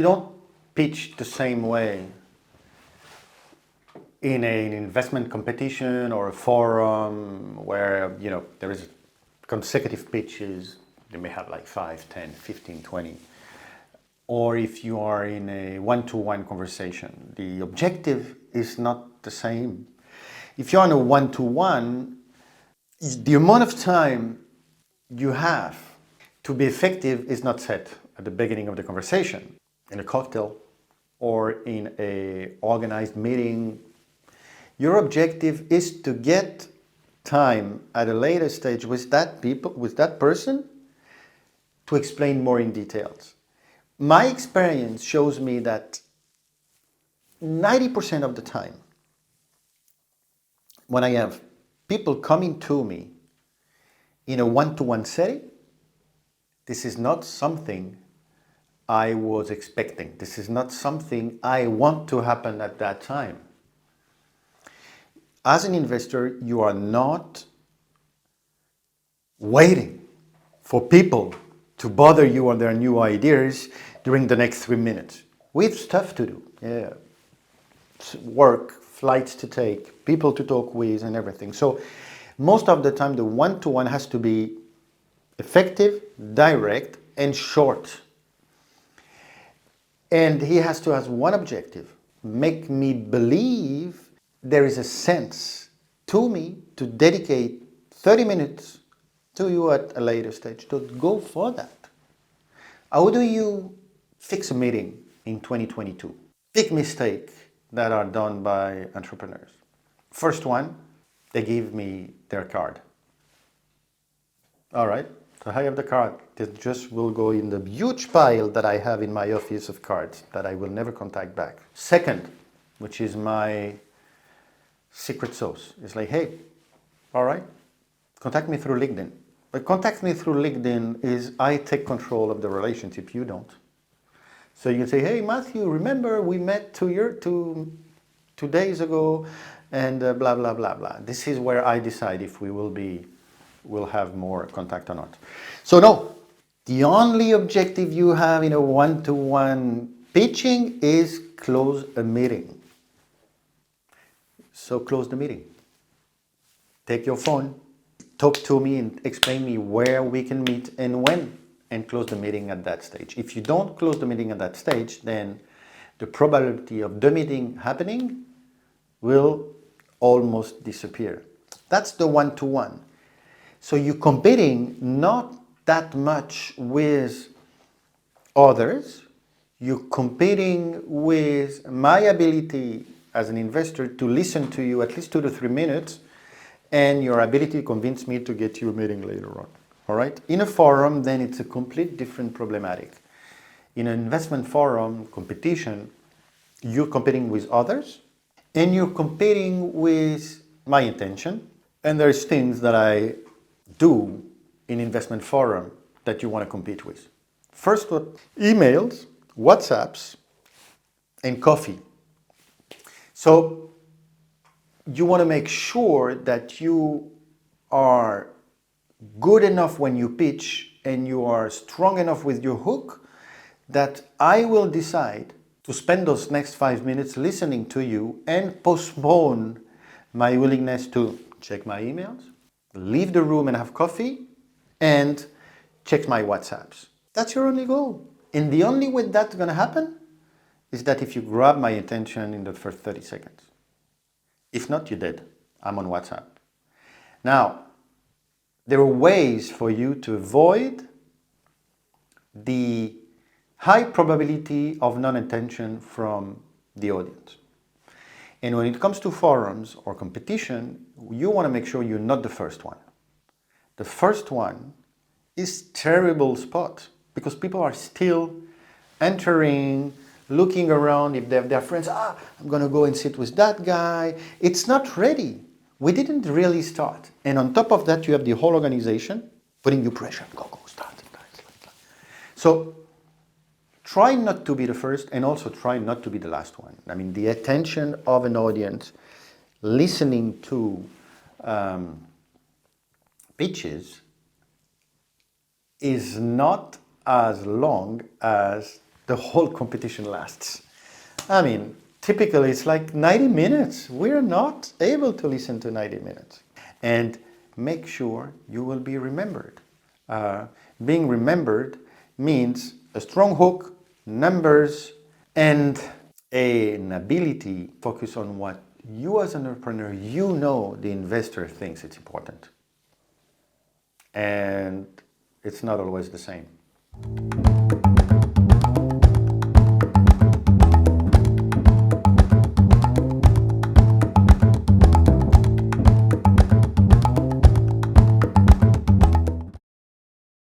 don't pitch the same way in an investment competition or a forum where, there is consecutive pitches. They may have like 5, 10, 15, 20. Or if you are in a one-to-one conversation, the objective is not the same. If you're on a one-to-one, the amount of time you have to be effective is not set at the beginning of the conversation, in a cocktail or in a organized meeting. Your objective is to get time at a later stage with that person to explain more in details. My experience shows me that 90% of the time, when I have people coming to me in a one-to-one setting, this is not something I was expecting. This is not something I want to happen at that time. As an investor, you are not waiting for people to bother you on their new ideas during the next 3 minutes. We have stuff to do. Yeah. Work, flights to take, people to talk with, and everything. So most of the time, the one-to-one has to be effective, direct, and short. And he has to have one objective: make me believe there is a sense to me to dedicate 30 minutes to you at a later stage. To go for that. How do you fix a meeting in 2022? Big mistake that are done by entrepreneurs. First one, they give me their card. All right, so I have the card. It just will go in the huge pile that I have in my office of cards that I will never contact back. Second, which is my secret sauce, is like, hey, all right, contact me through LinkedIn. But contact me through LinkedIn is I take control of the relationship, you don't. So you can say, hey, Mathieu, remember we met 2 days ago and blah, blah, blah, blah. This is where I decide if we'll have more contact or not. So no, the only objective you have in a one-to-one pitching is close a meeting. So close the meeting. Take your phone, talk to me and explain me where we can meet and when, and close the meeting at that stage. If you don't close the meeting at that stage, then the probability of the meeting happening will almost disappear. That's the one-to-one. So you're competing not that much with others. You're competing with my ability as an investor to listen to you at least 2 to 3 minutes, and your ability to convince me to get you a meeting later on. All right? In a forum, then it's a complete different problematic. In an investment forum competition, you're competing with others, and you're competing with my intention. And there's things that I do in investment forum that you want to compete with. First, emails, WhatsApps, and coffee. So you want to make sure that you are good enough when you pitch and you are strong enough with your hook that I will decide to spend those next 5 minutes listening to you and postpone my willingness to check my emails, leave the room and have coffee, and check my WhatsApps. That's your only goal. And the only way that's going to happen is that if you grab my attention in the first 30 seconds. If not, you're dead. I'm on WhatsApp. Now, there are ways for you to avoid the high probability of non-attention from the audience. And when it comes to forums or competition, you want to make sure you're not the first one. The first one is terrible spot because people are still entering, looking around if they have their friends. I'm going to go and sit with that guy. It's not ready. We didn't really start. And on top of that, you have the whole organization putting you pressure. Go, start. So try not to be the first, and also try not to be the last one. I mean, the attention of an audience listening to pitches is not as long as the whole competition lasts. I mean, typically it's like 90 minutes. We're not able to listen to 90 minutes. And make sure you will be remembered. Being remembered means a strong hook, numbers, and an ability to focus on what you as an entrepreneur, you know the investor thinks it's important. And it's not always the same.